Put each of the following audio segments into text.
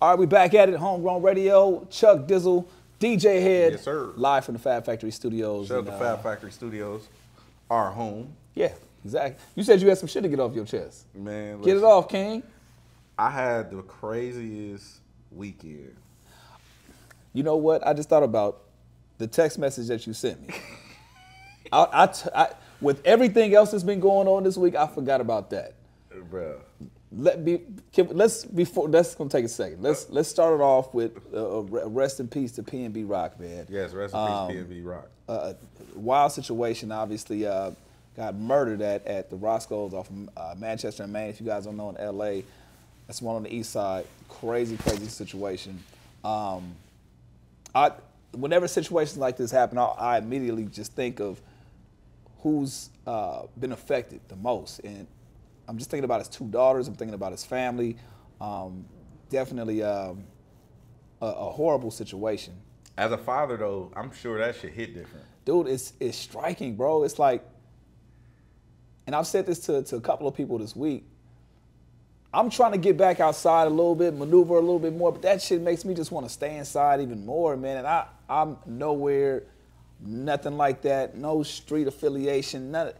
All right, we back at it, Homegrown Radio. Chuck Dizzle DJ HED. Yes, sir. Live from the Fab Factory Studios. Shout out to Fab Factory Studios, our home. Yeah, exactly. You said you had some shit to get off your chest. Man, Get it off, King. I had the craziest weekend. You know what? I just thought about the text message that you sent me. With everything else that's been going on this week, I forgot about that. Bruh. Let's gonna take a second. Let's start it off with rest in peace to PnB Rock, man. Yes, rest in peace, PnB Rock. Wild situation, obviously. Got murdered at the Roscoe's off of Manchester and Maine. If you guys don't know, in LA, that's one on the east side. Crazy situation. Whenever situations like this happen, I immediately just think of who's been affected the most, and I'm just thinking about his 2 daughters. I'm thinking about his family. Definitely a horrible situation. As a father, though, I'm sure that shit hit different. Dude, it's striking, bro. It's like, and I've said this to a couple of people this week, I'm trying to get back outside a little bit, maneuver a little bit more, but that shit makes me just want to stay inside even more, man. And I'm nowhere, nothing like that, no street affiliation, none.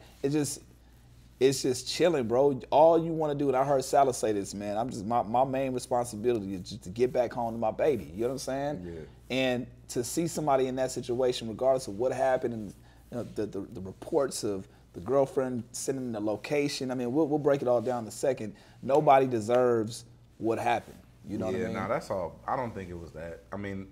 It's just chilling, bro. All you want to do, and I heard Salah say this, man, my main responsibility is just to get back home to my baby. You know what I'm saying? Yeah. And to see somebody in that situation, regardless of what happened, and the reports of the girlfriend sending the location. I mean, we'll break it all down in a second. Nobody deserves what happened. You know what I mean? Yeah, no, that's all. I don't think it was that. I mean,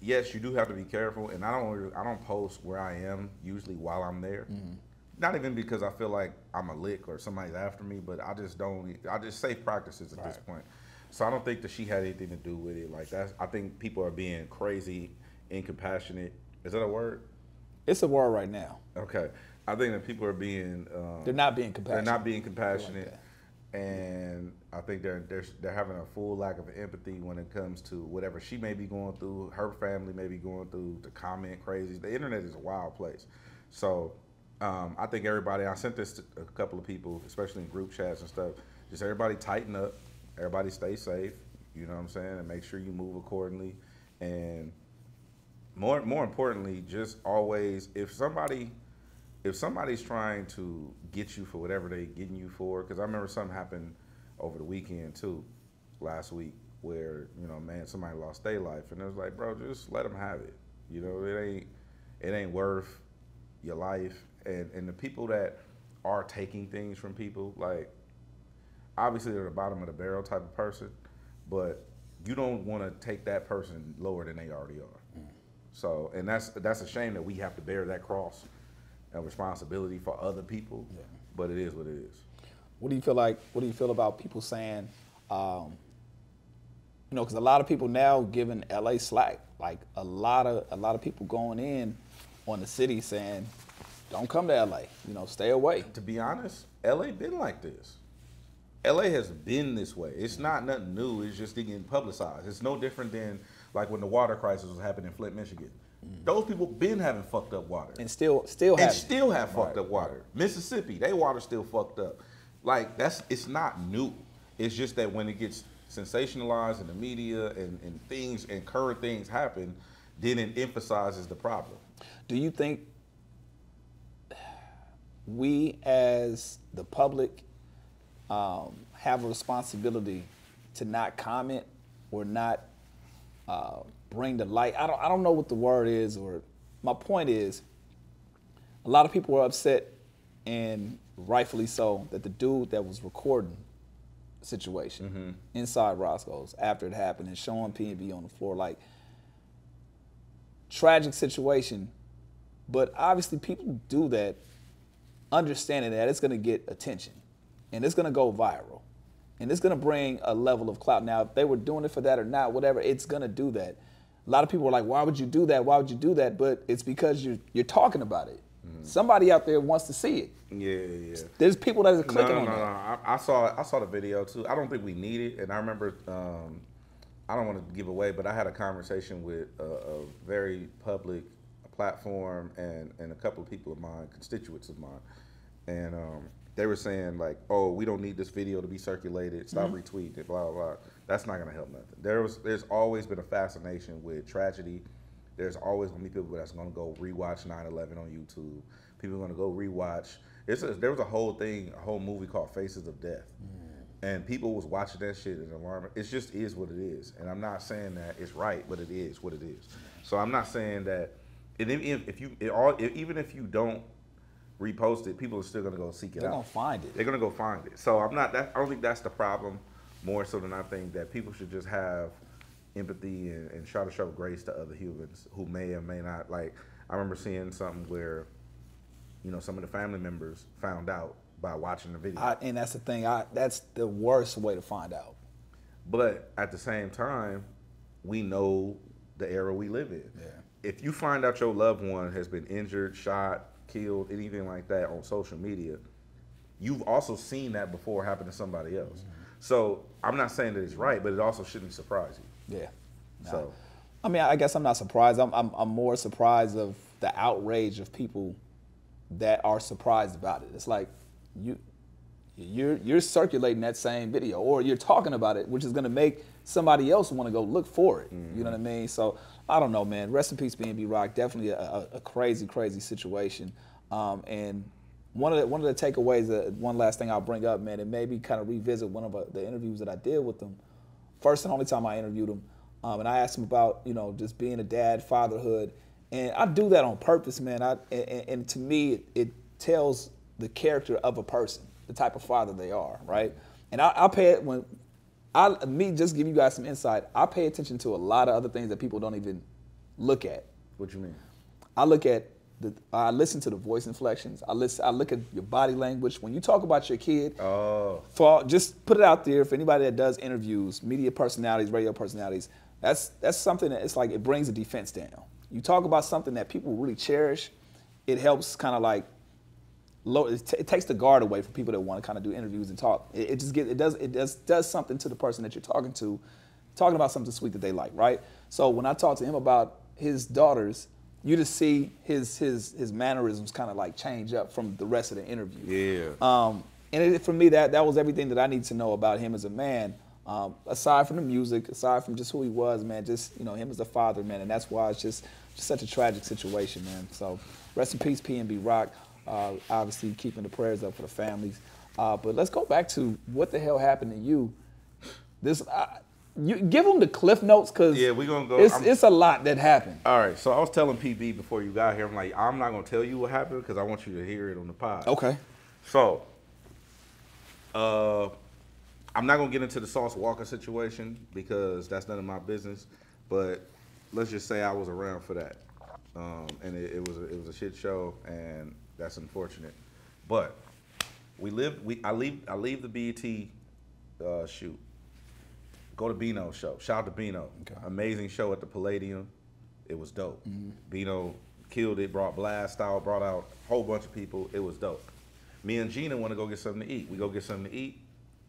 yes, you do have to be careful, and I don't post where I am usually while I'm there. Mm-hmm. Not even because I feel like I'm a lick or somebody's after me, but I just safe practices at this point. So I don't think that she had anything to do with it. Like I think people are being crazy, incompassionate. Is that a word? It's a word right now. Okay. I think that people are being they're not being compassionate. They're not being compassionate, and I think they're having a full lack of empathy when it comes to whatever she may be going through, her family may be going through, to comment crazy. The internet is a wild place. So I think everybody, I sent this to a couple of people, especially in group chats and stuff, just everybody tighten up, everybody stay safe, you know what I'm saying, and make sure you move accordingly. And more importantly, just always, if somebody's trying to get you for whatever they're getting you for, because I remember something happened over the weekend too, last week, where, somebody lost their life, and it was like, bro, just let them have it. It ain't worth your life. And the people that are taking things from people, like, obviously they're the bottom of the barrel type of person, but you don't want to take that person lower than they already are. Mm. So, and that's a shame that we have to bear that cross and responsibility for other people, but it is what it is. What do you feel about people saying, because a lot of people now giving LA slack, like a lot of people going in on the city saying, don't come to LA, stay away. To be honest, LA been like this. LA has been this way. It's not nothing new, it's just getting publicized. It's no different than like when the water crisis was happening in Flint, Michigan. Those people been having fucked up water. And still have fucked up water. Mississippi, they water still fucked up. Like, it's not new. It's just that when it gets sensationalized in the media and things and current things happen, then it emphasizes the problem. Do you think we as the public have a responsibility to not comment or not bring the light? I don't know what the word is, or my point is, a lot of people were upset, and rightfully so, that the dude that was recording the situation inside Roscoe's after it happened and showing PnB on the floor, like, tragic situation, but obviously people do that understanding that it's going to get attention and it's going to go viral and it's going to bring a level of clout. Now, if they were doing it for that or not, whatever, it's going to do that. A lot of people are like, why would you do that? Why would you do that? But it's because you're talking about it. Somebody out there wants to see it. Yeah. There's people that are clicking on that. No. I saw the video too. I don't think we need it. And I remember, I don't want to give away, but I had a conversation with a very public platform and a couple of people of mine, constituents of mine. And they were saying like, oh, we don't need this video to be circulated. Stop retweeting it, blah, blah, blah. That's not gonna help nothing. There's always been a fascination with tragedy. There's always gonna be people that's gonna go rewatch 9/11 on YouTube. People are gonna go rewatch. There was a whole movie called Faces of Death, and people was watching that shit and alarming. It just is what it is, and I'm not saying that it's right, but it is what it is. So I'm not saying that. Even if you don't repost it, people are still gonna go seek it out. They're gonna find it. They're gonna go find it. So I don't think that's the problem. More so than I think that people should just have empathy and try to show grace to other humans who may or may not. Like, I remember seeing something where, some of the family members found out by watching the video. And that's the thing. That's the worst way to find out. But at the same time, we know the era we live in. Yeah. If you find out your loved one has been injured, shot, killed, anything like that on social media, you've also seen that before happen to somebody else. Mm-hmm. So I'm not saying that it's right, but it also shouldn't surprise you. Yeah. Nah. So, I mean, I guess I'm not surprised. I'm more surprised of the outrage of people that are surprised about it. It's like you're circulating that same video, or you're talking about it, which is going to make somebody else want to go look for it. Mm-hmm. You know what I mean? So I don't know, man. Rest in peace, PnB Rock. Definitely a crazy, crazy situation. And one of the takeaways, one last thing I'll bring up, man, and maybe kind of revisit one of the interviews that I did with him. First and only time I interviewed him, and I asked him about just being a dad, fatherhood, and I do that on purpose, man. And to me, it tells the character of a person, the type of father they are, right? And I pay it just give you guys some insight. I pay attention to a lot of other things that people don't even look at. What you mean? I listen to the voice inflections. I look at your body language. When you talk about your kid, just put it out there for anybody that does interviews, media personalities, radio personalities. That's something that it's like it brings the defense down. You talk about something that people really cherish, it helps kind of like it takes the guard away from people that want to kind of do interviews and talk. It does something to the person that you're talking about something sweet that they like, right? So when I talk to him about his daughters, you just see his mannerisms kind of like change up from the rest of the interview. Yeah. And for me, that was everything that I need to know about him as a man. Aside from the music, aside from just who he was, man, just him as a father, man, and that's why it's just such a tragic situation, man. So rest in peace, PnB Rock. Obviously keeping the prayers up for the families. But let's go back to what the hell happened to you. You give them the cliff notes, because we're gonna go. It's a lot that happened. All right, so I was telling PB before you got here, I'm like, I'm not gonna tell you what happened because I want you to hear it on the pod. Okay. So, I'm not gonna get into the Sauce Walker situation because that's none of my business. But let's just say I was around for that, and it was a shit show, and that's unfortunate. But I leave the BET shoot. Go to Bino's show. Shout out to Bino. Okay. Amazing show at the Palladium. It was dope. Mm-hmm. Bino killed it, brought Blast out, brought out a whole bunch of people. It was dope. Me and Gina want to go get something to eat. We go get something to eat.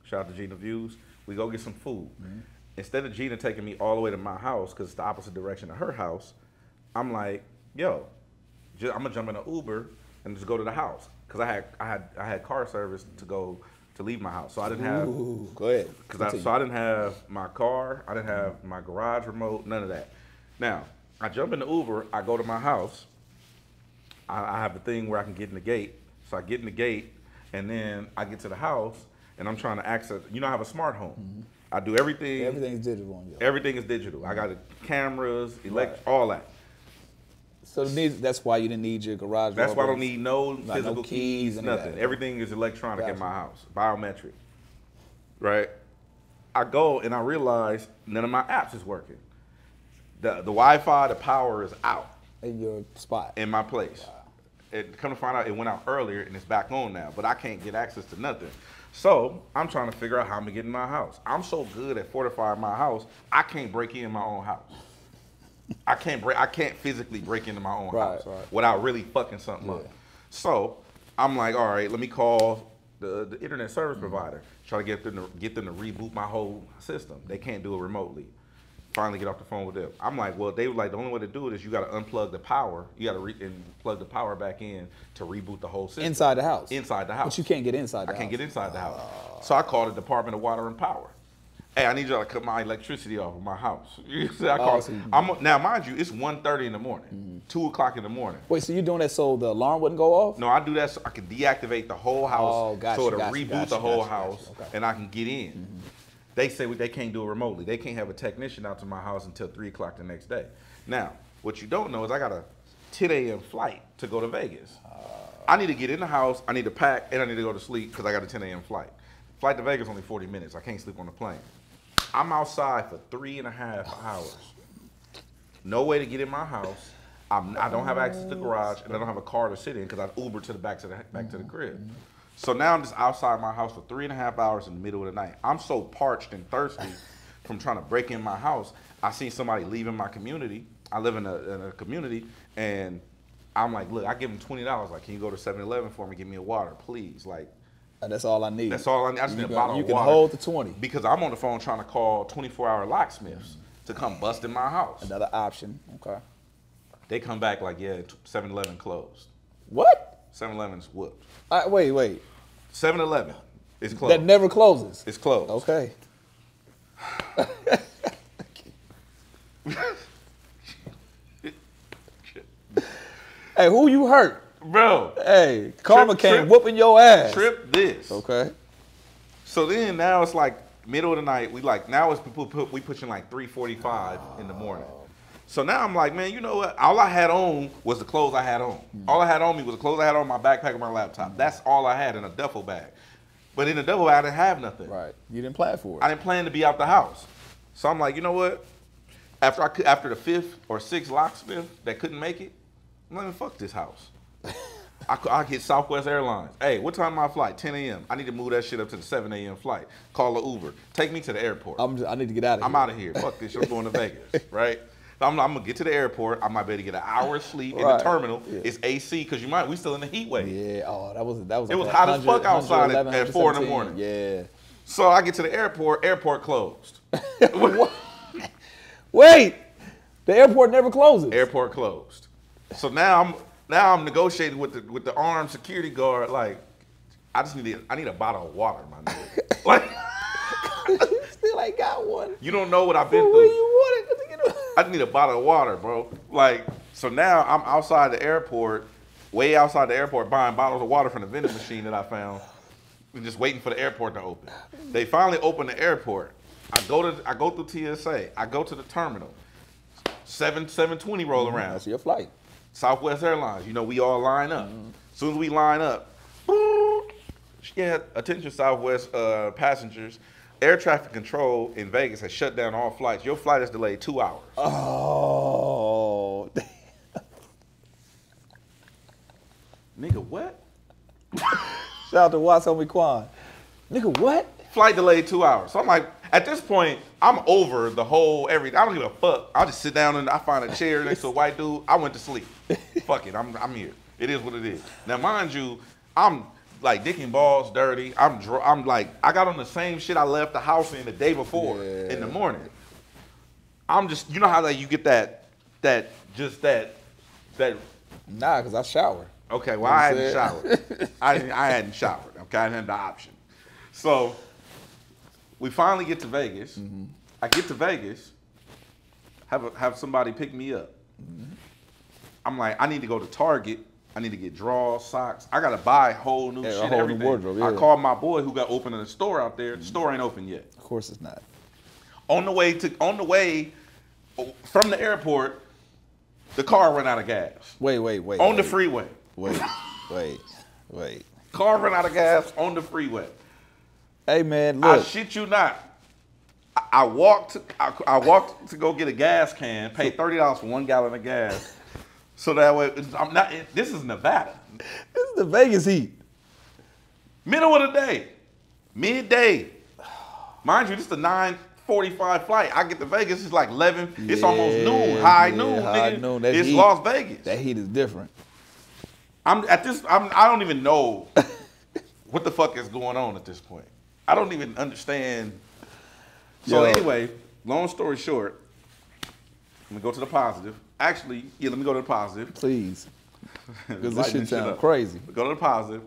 Shout out to Gina Views. We go get some food. Mm-hmm. Instead of Gina taking me all the way to my house, because it's the opposite direction of her house, I'm like, yo, I'm going to jump in an Uber and just go to the house. Because I had car service to leave my house. So I didn't have. Go ahead. So I didn't have my car. I didn't have my garage remote. None of that. Now I jump in the Uber. I go to my house. I have the thing where I can get in the gate. So I get in the gate, and then I get to the house, and I'm trying to access. I have a smart home. Mm-hmm. I do everything. Everything's digital on you. Everything is digital. I got cameras, all that. So that's why you didn't need your garage. That's why I don't need no physical keys, nothing. That. Everything is electronic in my house, biometric. Right? I go and I realize none of my apps is working. The Wi-Fi, the power is out. In your spot. In my place. Wow. Come to find out, it went out earlier and it's back on now, but I can't get access to nothing. So I'm trying to figure out how I'm gonna get in my house. I'm so good at fortifying my house, I can't break in my own house. I can't physically break into my own house without really fucking something up. So I'm like, all right, let me call the internet service provider, try to get them to reboot my whole system. They can't do it remotely. Finally get off the phone with them. I'm like, well, they were like, the only way to do it is you got to unplug the power. You got to plug the power back in to reboot the whole system. Inside the house? Inside the house. But you can't get inside the house. I can't get inside the house. So I called the Department of Water and Power. hey, I need y'all to cut my electricity off of my house. You see, now, mind you, it's 1:30 in the morning, 2 o'clock in the morning. Wait, so you're doing that so the alarm wouldn't go off? No, I do that so I can deactivate the whole house, so it'll reboot the whole house, and I can get in. They say they can't do it remotely. They can't have a technician out to my house until 3 o'clock the next day. Now, what you don't know is I got a 10 a.m. flight to go to Vegas. I need to get in the house, I need to pack, and I need to go to sleep because I got a 10 a.m. flight. Flight to Vegas only 40 minutes. I can't sleep on the plane. I'm outside for 3.5 hours. No way to get in my house. I don't have access to the garage, and I don't have a car to sit in because I Ubered to the back to the crib. So now I'm just outside my house for 3.5 hours in the middle of the night. I'm so parched and thirsty from trying to break in my house. I seen somebody leaving my community. I live in a community, and I'm like, look, I give them $20. Like, can you go to 7-Eleven for me, give me a water, please? Like, that's all I need. That's all I need. I just need a bottle of water. You can hold the 20. Because I'm on the phone trying to call 24-hour locksmiths to come bust in my house. Another option. Okay. They come back like, yeah, 7-Eleven closed. What? 7-Eleven's whooped. Wait. 7-Eleven is closed. That never closes. It's closed. Okay. Hey, who you hurt? Bro. Hey, karma came whooping your ass. Trip this. Okay. So then now it's like middle of the night. Now it's we pushing like 3:45 in the morning. So now I'm like, man, you know what? All I had on was the clothes I had on. All I had on me was the clothes I had on, my backpack and my laptop. That's all I had in a duffel bag. But in the duffel bag, I didn't have nothing. Right. You didn't plan for it. I didn't plan to be out the house. So I'm like, you know what? After the 5th or 6th locksmith that couldn't make it, I'm like, fuck this house. I hit Southwest Airlines. Hey, what time my flight? 10 a.m. I need to move that shit up to the 7 a.m. flight. Call an Uber. Take me to the airport. I need to get out of here. I'm out of here. Fuck this shit. I'm going to Vegas, right? I'm going to get to the airport. I might be able to get an hour's sleep in the terminal. Yeah. It's AC because we still in the heat wave. Yeah. Oh, that was. It was hot as fuck outside at 4 in the morning. Yeah. So I get to the airport. Airport closed. Wait. The airport never closes. Airport closed. So now I'm negotiating with the armed security guard. Like, I need a bottle of water, my nigga. Like, still ain't got one. You don't know what I've been through. Where you want it? I need a bottle of water, bro. Like, so now I'm outside the airport, way outside the airport, buying bottles of water from the vending machine that I found, and just waiting for the airport to open. They finally open the airport. I go through TSA. I go to the terminal. 7:20 roll around. That's your flight. Southwest Airlines. You know, we all line up. As soon as we line up, yeah, attention Southwest passengers. Air traffic control in Vegas has shut down all flights. Your flight is delayed 2 hours. Oh. Nigga, what? Shout out to Watts Homie Quan. Nigga, what? Flight delayed 2 hours. So I'm like, at this point, I'm over the whole everything. I don't give a fuck. I'll just sit down and I find a chair next to a white dude. I went to sleep. Fuck it, I'm here. It is what it is. Now, mind you, I'm like dick and balls dirty. I'm like, I got on the same shit I left the house in the day before in the morning. I'm just, you know how like you get that. Nah, because I shower. Okay, well, I hadn't showered. I hadn't showered. Okay, I didn't have the option. So we finally get to Vegas. I get to Vegas, have somebody pick me up. I'm like, I need to go to Target. I need to get drawers, socks. I gotta buy whole new shit, everything. New wardrobe, I called my boy who got opening a store out there. The store ain't open yet. Of course it's not. On the way from the airport, the car ran out of gas. Wait. On the freeway. Wait. Car ran out of gas on the freeway. Hey man, look. I shit you not. I walked to go get a gas can, paid $30 for 1 gallon of gas. So that way, this is Nevada. This is the Vegas heat. Middle of the day. Midday. Mind you, this is a 9:45 flight. I get to Vegas, it's like 11. Yeah, it's almost noon, high noon, high nigga. Noon. It's heat, Las Vegas. That heat is different. I don't even know what the fuck is going on at this point. I don't even understand. So anyway, long story short, let me go to the positive. Actually, yeah, let me go to the positive. Please. Because this shit sounds crazy. Go to the positive.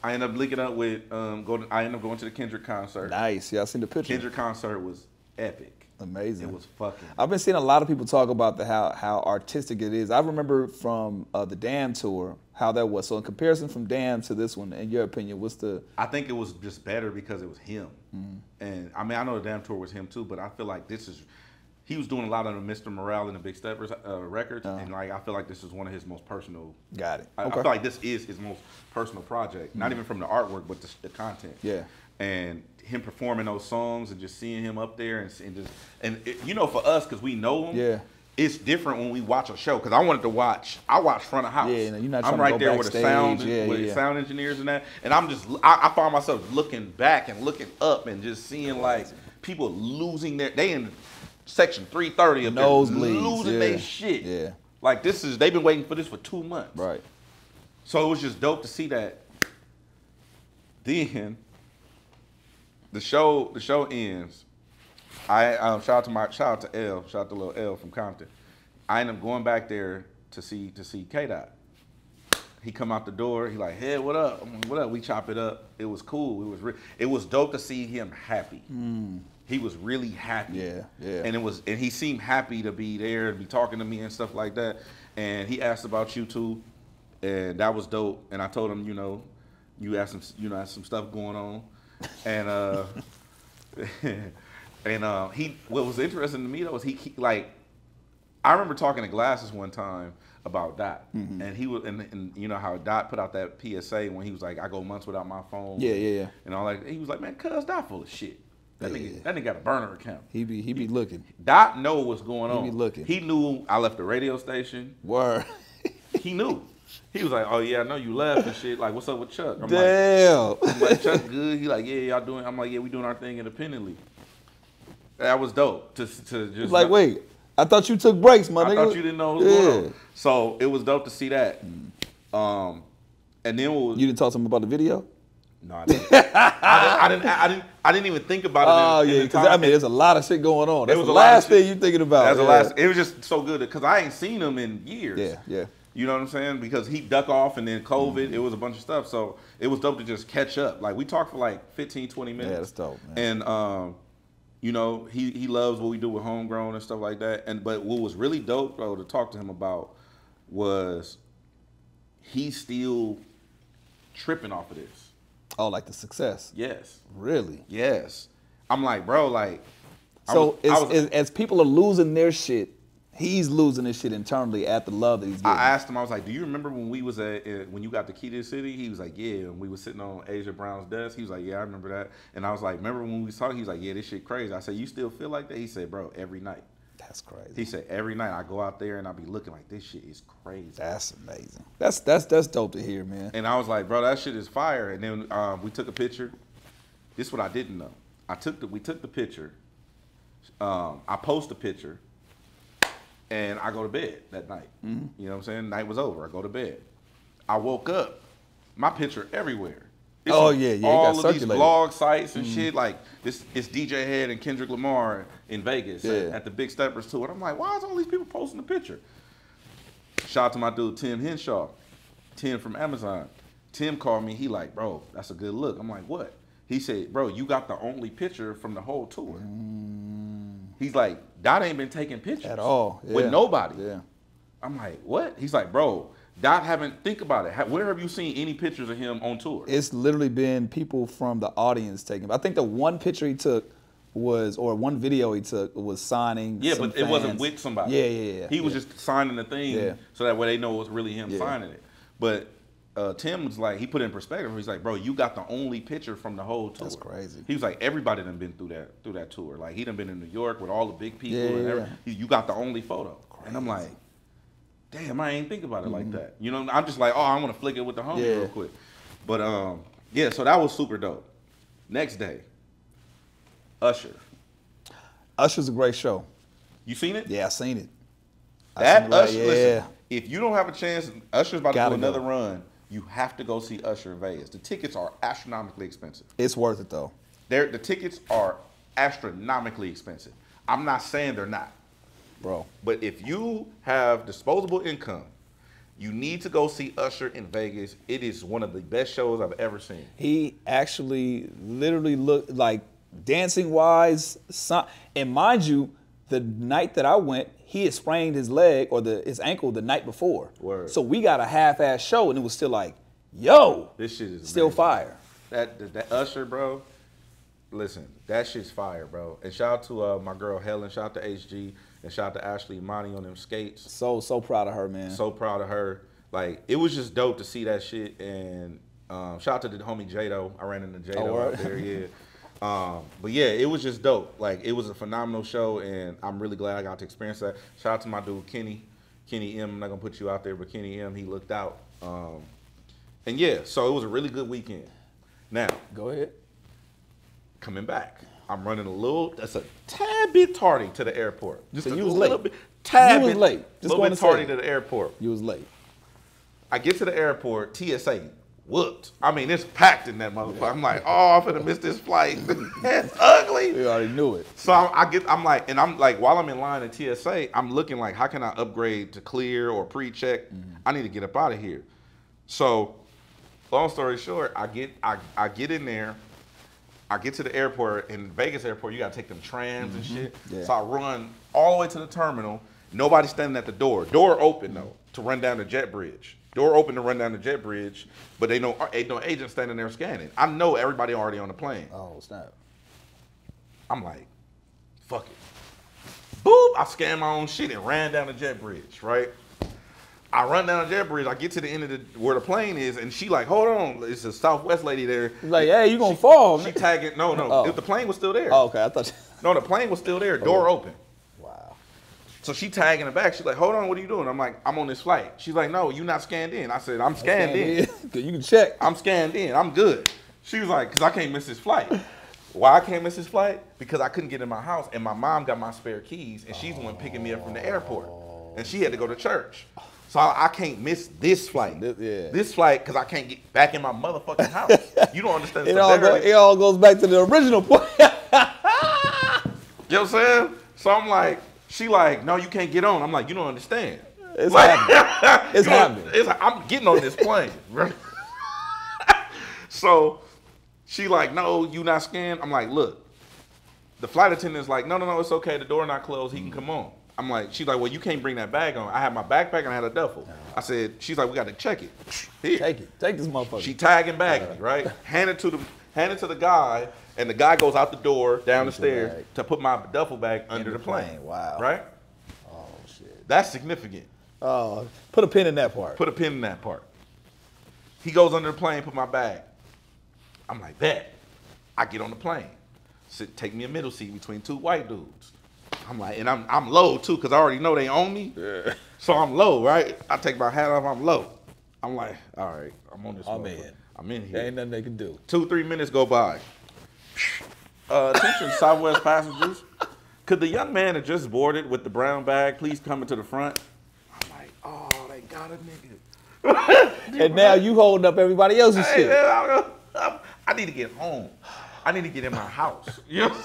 I ended up linking up with I ended up going to the Kendrick concert. Nice. Yeah, I seen the picture. Kendrick concert was epic. Amazing. It was fucking. I've been seeing a lot of people talk about how artistic it is. I remember from the Damn tour how that was. So in comparison from Damn to this one, in your opinion, what's the? I think it was just better because it was him. And I mean, I know the Damn tour was him too, but I feel like this is. He was doing a lot of the Mr. Morale and the Big Steppers records, and like I feel like this is one of his most personal. Got it. I feel like this is his most personal project, not even from the artwork, but the content. Yeah. And him performing those songs and just seeing him up there and you know, for us, because we know him. Yeah. It's different when we watch a show because I wanted to watch. I watched front of house. Yeah, you're not trying I'm to right go there backstage. with the sound engineers and that, and I'm just. I find myself looking back and looking up and just seeing like people losing they in section 330 of nosebleeds, losing their shit. Yeah, like they've been waiting for this for 2 months. right. So it was just dope to see that. Then the show ends. I shout out to little L from Compton. I end up going back there to see K-Dot. He come out the door. He like, hey, what up? I'm like, what up? We chop it up. It was cool. It was dope to see him happy. He was really happy. Yeah. And he seemed happy to be there and be talking to me and stuff like that. And he asked about you too, and that was dope. And I told him, you had some stuff going on, and what was interesting to me though was he like, I remember talking to Glasses one time about Dot, and he was, and you know how Dot put out that PSA when he was like, I go months without my phone. Yeah. And all that. He was like, man, cuz Dot full of shit. That nigga got a burner account. He be looking. Dot know what's going on. He be looking. He knew I left the radio station. Word. He knew. He was like, oh yeah, I know you left and shit. Like, what's up with Chuck? I'm Damn. like, Chuck good. He like, yeah, y'all doing. I'm like, yeah, we doing our thing independently. That was dope. To just like, wait, I thought you took breaks, my nigga. I thought you didn't know what was going on. So it was dope to see that. And then you didn't talk to him about the video? No, I didn't. I didn't even think about it. Oh yeah, because I mean, there's a lot of shit going on. That's the last thing you thinking about. That's the last. It was just so good because I ain't seen him in years. Yeah. You know what I'm saying? Because he duck off and then COVID, it was a bunch of stuff. So it was dope to just catch up. Like we talked for like 15, 20 minutes. Yeah, that's dope, man. And he loves what we do with Homegrown and stuff like that. But what was really dope though to talk to him about was he's still tripping off of this. Oh, like the success? Yes. Really? Yes. I'm like, bro, like. So as people are losing their shit, he's losing his shit internally at the love that he's getting. I asked him, I was like, do you remember when we was when you got the key to the city? He was like, yeah. And we was sitting on Asia Brown's desk. He was like, yeah, I remember that. And I was like, remember when we was talking? He was like, yeah, this shit crazy. I said, you still feel like that? He said, bro, every night. That's crazy. He said, every night I go out there and I be looking like, this shit is crazy. That's amazing. That's dope to hear, man. And I was like, bro, that shit is fire. And then we took a picture. This is what I didn't know. We took the picture. I post the picture. And I go to bed that night. You know what I'm saying? Night was over. I go to bed. I woke up. My picture everywhere. It's all of these blog sites and shit. Like it's DJ HED and Kendrick Lamar in Vegas at the Big Steppers tour. And I'm like, why is all these people posting the picture? Shout out to my dude Tim Henshaw, Tim from Amazon. Tim called me. He like, bro, that's a good look. I'm like, what? He said, bro, you got the only picture from the whole tour. He's like, Dot ain't been taking pictures at all with nobody. Yeah. I'm like, what? He's like, bro, Dot haven't, think about it. Where have you seen any pictures of him on tour? It's literally been people from the audience taking. I think the one picture he took one video he took was signing. Yeah, but it wasn't with somebody. Yeah. He was just signing the thing so that way they know it was really him signing it. But Tim was like, he put it in perspective. He's like, bro, you got the only picture from the whole tour. That's crazy. He was like, everybody done been through that tour. Like he done been in New York with all the big people. You got the only photo. Crazy. And I'm like, damn, I ain't think about it like that. You know, I'm just like, oh, I want to flick it with the homie real quick. But so that was super dope. Next day, Usher. Usher's a great show. You seen it? Yeah, I seen it. Listen, if you don't have a chance, Usher's about to do another run. You have to go see Usher in Vegas. The tickets are astronomically expensive. It's worth it though. The tickets are astronomically expensive. I'm not saying they're not. Bro. But if you have disposable income You need to go see Usher in Vegas. It is one of the best shows I've ever seen. He actually literally looked like dancing wise, and mind you, the night that I went, he had sprained his leg or his ankle the night before. Word. So we got a half-ass show, and it was still like, yo, this shit is still amazing. fire. That Usher, bro. Listen, that shit's fire, bro. And shout out to my girl Helen. Shout out to HG, and shout out to Ashley Monty on them skates. So proud of her, man. So proud of her. Like, it was just dope to see that shit. And shout out to the homie Jado. I ran into Jado out there, yeah. But yeah, it was just dope. Like, it was a phenomenal show, and I'm really glad I got to experience that. Shout out to my dude Kenny M. I'm not gonna put you out there, but Kenny M. He looked out. And yeah, so it was a really good weekend. Now, go ahead. Coming back, I'm running that's a tad bit tardy to the airport. Just so you was late. Tad you was late. Just a little bit tardy to the airport. You was late. I get to the airport, TSA whooped. I mean, it's packed in that motherfucker. Yeah. I'm like, oh, I'm finna miss this flight. It's ugly. We already knew it. So I'm like, while I'm in line at TSA, I'm looking like, how can I upgrade to clear or pre-check? Mm-hmm. I need to get up out of here. So, long story short, I get in there. I get to the airport. In Vegas airport, you gotta take them trams and shit. Yeah. So I run all the way to the terminal. Nobody's standing at the door. Door open though to run down the jet bridge. Door open to run down the jet bridge, but ain't no agent standing there scanning. I know everybody already on the plane. Oh snap! I'm like, fuck it. Boop! I scanned my own shit and ran down the jet bridge. Right. I run down the jet bridge. I get to the end of where the plane is, and she like, hold on. It's a Southwest lady there. Like, hey, you gonna fall? She tagging. No. Oh. The plane was still there. Oh, okay. I thought. No, the plane was still there. Door open. Wow. So she tagging the back. She's like, hold on, what are you doing? I'm like, I'm on this flight. She's like, no, you not scanned in. I said, I'm scanned in. You can check. I'm scanned in. I'm good. She was like, because I can't miss this flight. Why I can't miss this flight? Because I couldn't get in my house, and my mom got my spare keys, and she's the one picking me up from the airport, and she had to go to church. So I can't miss this flight. This flight, because I can't get back in my motherfucking house. You don't understand. It all goes back to the original point. You know what I'm saying? So I'm like, she like, no, you can't get on. I'm like, you don't understand. It's happening. It's happening. I'm getting on this plane. Right? So she like, no, you not scanned. I'm like, look, the flight attendant's like, no, it's okay. The door not closed. He can come on. I'm like, she's like, well, you can't bring that bag on. I had my backpack and I had a duffel. I said, she's like, we got to check it. Here. Take it. Take this motherfucker. She tagging back me, right? Hand it to the guy, and the guy goes out the door, down the stairs to put my duffel bag under the plane. Wow. Right? Oh shit. That's significant. Oh, put a pin in that part. Put a pin in that part. He goes under the plane, put my bag. I'm like, bet. I get on the plane. Take me a middle seat between two white dudes. I'm like, and I'm low too, because I already know they own me. Yeah. So I'm low, right? I take my hat off, I'm low. I'm like, all right, I'm on this one. I'm in here. There ain't nothing they can do. 2-3 minutes go by. Attention Southwest passengers. Could the young man that just boarded with the brown bag please come into the front? I'm like, oh, they got a nigga. And now you holding up everybody else's shit. I need to get home. I need to get in my house. You know what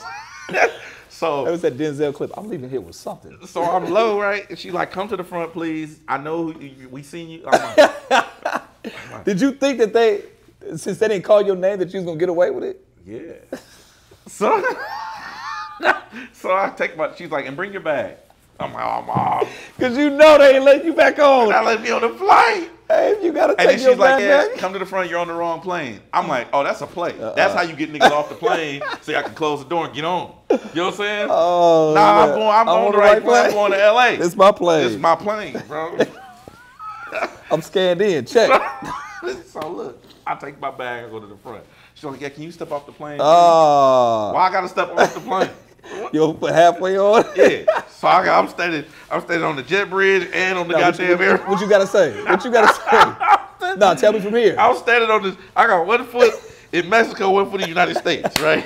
I'm saying? So that was that Denzel clip. I'm leaving here with something. So I'm low, right? And she like, come to the front, please. I know we seen you. I'm like, did you think that since they didn't call your name, that you was gonna get away with it? Yeah. So I take she's like, and bring your bag. I'm like, oh, Mom. Because you know they ain't letting you back on. Not letting me on the flight. Hey, you got to take your bag. And then she's like, yeah, come to the front, you're on the wrong plane. I'm like, oh, that's a play. That's how you get niggas off the plane so I can close the door and get on. You know what I'm saying? Oh, nah, I'm on the right plane. I'm going to LA. It's my plane. It's my plane, bro. I'm scanned in. Check. So look, I take my bag and go to the front. She's like, yeah, can you step off the plane? Oh. Why I got to step off the plane? You put halfway on? Yeah. So I'm standing on the jet bridge and on the goddamn air. What you gotta say? What you gotta say? No, tell me from here. I was standing on this. I got 1 foot in Mexico, 1 foot in the United States, right?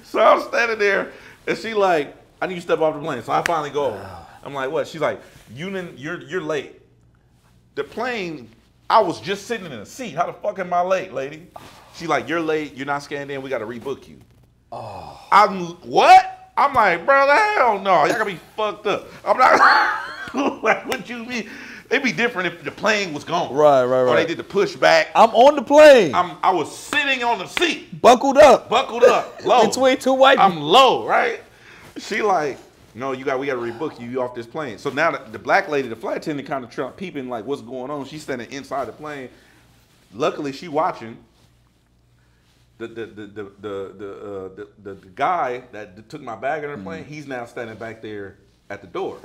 So I'm standing there, and she like, I need you to step off the plane. So I finally go. I'm like, what? She's like, you're late. The plane, I was just sitting in a seat. How the fuck am I late, lady? She's like, you're late. You're not scanned in. We got to rebook you. Oh. What? I'm like, bro, hell no. Y'all gotta be fucked up. I'm not like, what What you mean? It'd be different if the plane was gone. Right. Or they did the pushback. I'm on the plane. I was sitting on the seat. Buckled up, low. Between two white people. I'm low, right? She like, no, we got to rebook you off this plane. So now the black lady, the flight attendant, kind of peeping like what's going on. She's standing inside the plane. Luckily, she watching. The guy that took my bag on the plane, he's now standing back there at the door.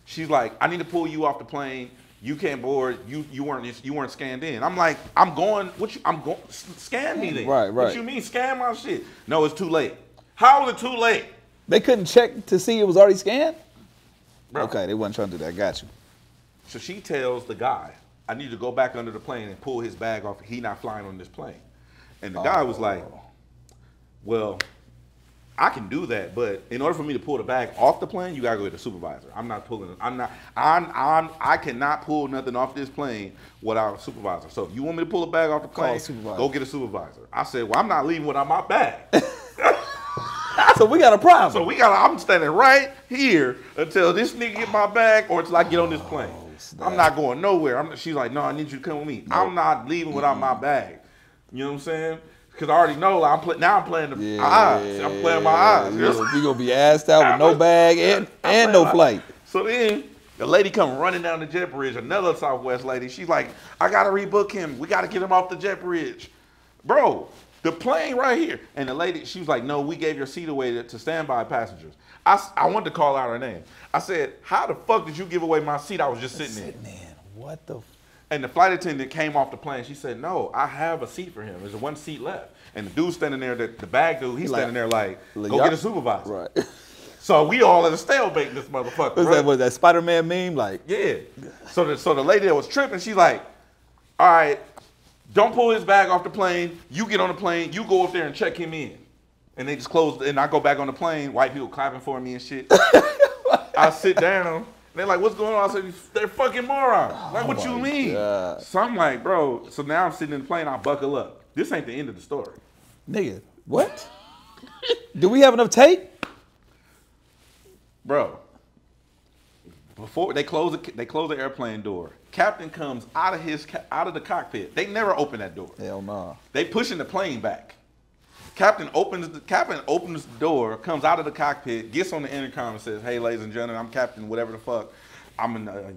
She's like, I need to pull you off the plane. You can't board. You weren't scanned in. I'm like, I'm going. Scan me then. Right. What you mean scan my shit? No, it's too late. How was it too late? They couldn't check to see it was already scanned? Bro. Okay, they wasn't trying to do that. Got you. So she tells the guy, I need to go back under the plane and pull his bag off. He not flying on this plane. And the guy was like, well, I can do that, but in order for me to pull the bag off the plane, you gotta go get a supervisor. I cannot pull nothing off this plane without a supervisor. So if you want me to pull a bag off the plane, go get a supervisor. I said, well, I'm not leaving without my bag. So we got a problem. I'm standing right here until this nigga get my bag or until I get on this plane. I'm not going nowhere. She's like, no, I need you to come with me. Nope. I'm not leaving without my bag. You know what I'm saying? Because I already know I'm playing the odds. I'm playing my odds. You're going to be asked out with no bag and no flight. So then the lady come running down the jet bridge, another Southwest lady. She's like, I got to rebook him. We got to get him off the jet bridge. Bro, the plane right here. And the lady, she was like, no, we gave your seat away to standby passengers. I wanted to call out her name. I said, how the fuck did you give away my seat? I was just sitting in. What the And the flight attendant came off the plane. She said, no, I have a seat for him. There's one seat left. And the dude standing there, the bag dude, he's standing there like, go get a supervisor. Right. So we all at a stalemate in this motherfucker. Was that Spider-Man meme? Like, yeah. So the lady that was tripping, she's like, all right, don't pull his bag off the plane. You get on the plane. You go up there and check him in. And they just closed. And I go back on the plane. White people clapping for me and shit. I sit down. They're like, what's going on? I said, they're fucking morons. Like, what you mean? God. So I'm like, bro, so now I'm sitting in the plane, I buckle up. This ain't the end of the story. Nigga, what? Do we have enough tape? Bro, before they close the airplane door, captain comes out of the cockpit. They never open that door. Hell no. They pushing the plane back. Captain opens the door, comes out of the cockpit, gets on the intercom and says, hey, ladies and gentlemen, I'm Captain whatever the fuck. I'm in the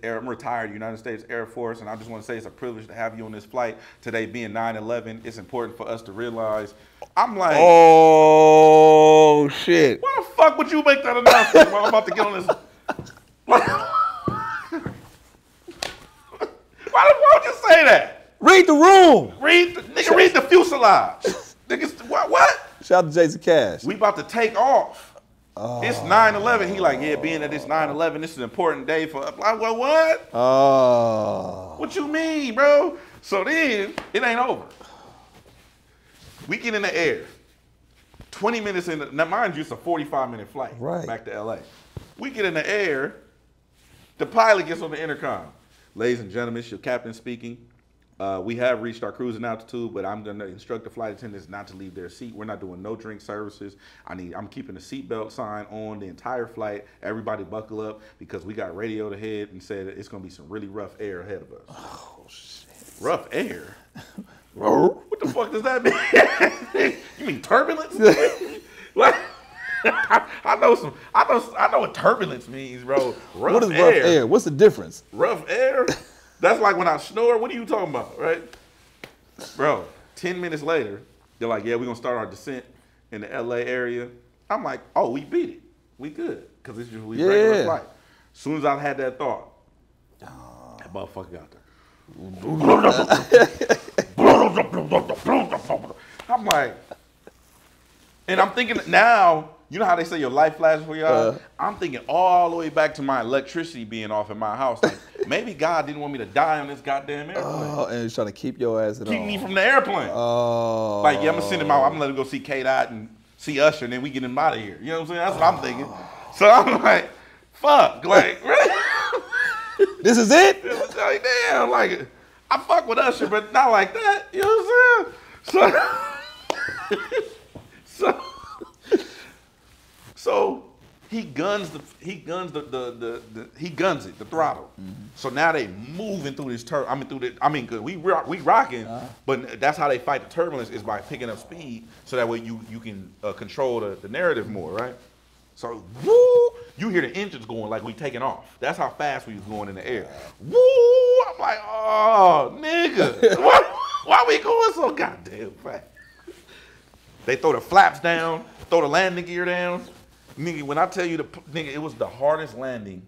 I'm retired United States Air Force, and I just want to say it's a privilege to have you on this flight. Today being 9/11, it's important for us to realize. I'm like, oh, shit. Why the fuck would you make that announcement while I'm about to get on this? Why would you say that? Read the room. Read the fuselage. Niggas, what? Shout out to Jason Cash. We about to take off. It's 9/11. He like, yeah, being that it's 9/11, this is an important day for us. Like, well, what? What you mean, bro? So then, it ain't over. We get in the air. 20 minutes in, now mind you, it's a 45-minute flight back to LA. We get in the air. The pilot gets on the intercom. Ladies and gentlemen, it's your captain speaking. We have reached our cruising altitude, but I'm going to instruct the flight attendants not to leave their seat. We're not doing no drink services. I'm keeping the seatbelt sign on the entire flight. Everybody buckle up because we got radioed ahead and said it's going to be some really rough air ahead of us. Oh, shit. Rough air? What the fuck does that mean? You mean turbulence? Like, I know what turbulence means, bro. What is rough air? What's the difference? Rough air? That's like when I snore. What are you talking about, right? Bro, 10 minutes later, they're like, yeah, we're going to start our descent in the LA area. I'm like, oh, we beat it. We good. Because it's just regular flight. As soon as I had that thought, that motherfucker got there. I'm like, and I'm thinking now, you know how they say your life flashes for y'all? I'm thinking all the way back to my electricity being off in my house. Like, maybe God didn't want me to die on this goddamn airplane. And he's trying to keep your ass at Keep me from the airplane. Like, yeah, I'm going to send him out. I'm going to let him go see K-Dot and see Usher, and then we get him out of here. You know what I'm saying? That's what I'm thinking. So I'm like, fuck. Like, really? This is it? Like, damn, like, I fuck with Usher, but not like that. You know what I'm saying? So he guns the throttle. So now they moving through this cause we rocking, but that's how they fight the turbulence is by picking up speed, so that way you can control the narrative more, right? So woo, you hear the engines going like we taking off. That's how fast we was going in the air. Woo, I'm like, oh nigga, why we going so goddamn fast? They throw the flaps down, throw the landing gear down. Nigga, when I tell you nigga, it was the hardest landing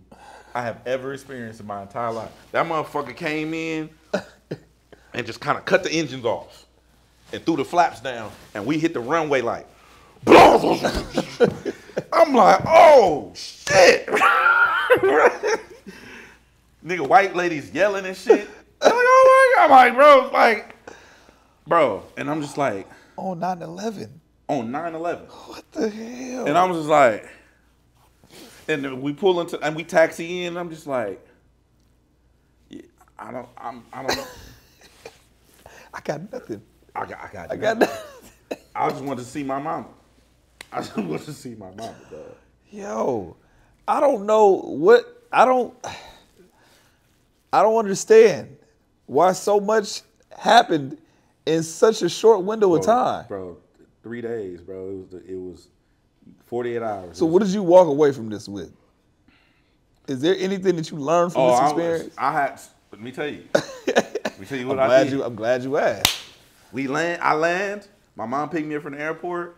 I have ever experienced in my entire life. That motherfucker came in and just kind of cut the engines off and threw the flaps down, and we hit the runway like, I'm like, oh shit. Nigga, white ladies yelling and shit. I'm like, oh my God. I'm like, bro. And I'm just like, on 9/11. On 9/11. What the hell? And I was just like, and then we pull into and we taxi in. And I'm just like, yeah, I don't know. I got nothing. I got nothing. I just wanted to see my mama. I just wanted to see my mama, dog. Yo, I don't know what I don't understand why so much happened in such a short window of time. Bro, 3 days, bro. It was 48 hours. So what did you walk away from this with? Is there anything that you learned from this experience? Let me tell you. Let me tell you what I did. I'm glad you asked. I land. My mom picked me up from the airport.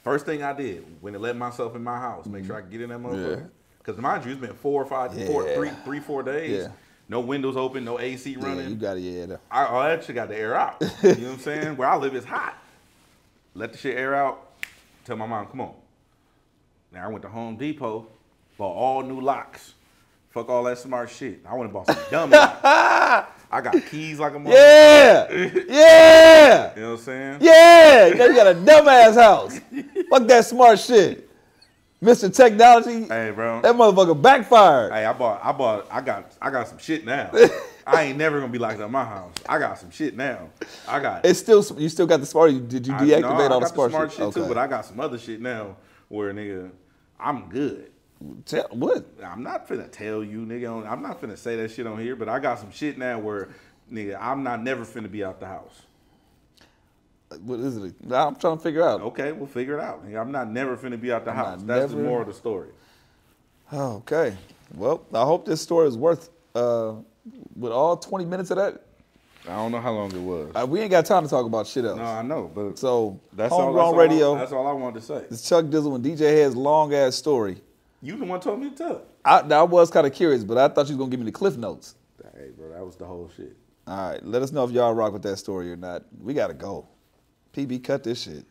First thing I did, when I let myself in my house, make sure I can get in that motherfucker. Because mind you, it's been 4 days. Yeah. No windows open, no AC running. Yeah, you got it, I actually got the air out. You know what I'm saying? Where I live is hot. Let the shit air out. Tell my mom, come on. Now I went to Home Depot, bought all new locks. Fuck all that smart shit. I went and bought some dumb locks. I got keys like a motherfucker. Yeah! Yeah! You know what I'm saying? Yeah! Now you got a dumbass house. Fuck that smart shit. Mr. Technology. Hey, bro. That motherfucker backfired. Hey, I got some shit now. I ain't never gonna be like that in my house. I got some shit now. You still got the smart. Did you deactivate all the smart shit? Too, but I got some other shit now where nigga, I'm good. What? I'm not finna tell you, nigga. I'm not finna say that shit on here, but I got some shit now where, nigga, I'm not never finna be out the house. What is it? I'm trying to figure out. Okay, we'll figure it out. Nigga, I'm not never finna be out the house. That's the moral of the story. Okay. Well, I hope this story is worth, with all 20 minutes of that. I don't know how long it was. We ain't got time to talk about shit else. No, I know, but so that's Homegrown Radio. That's all I wanted to say. It's Chuck Dizzle and DJ HED's long ass story. You the one told me to tell it. I was kind of curious, but I thought you was gonna give me the cliff notes. Hey, bro, that was the whole shit. All right, let us know if y'all rock with that story or not. We gotta go. PB, cut this shit.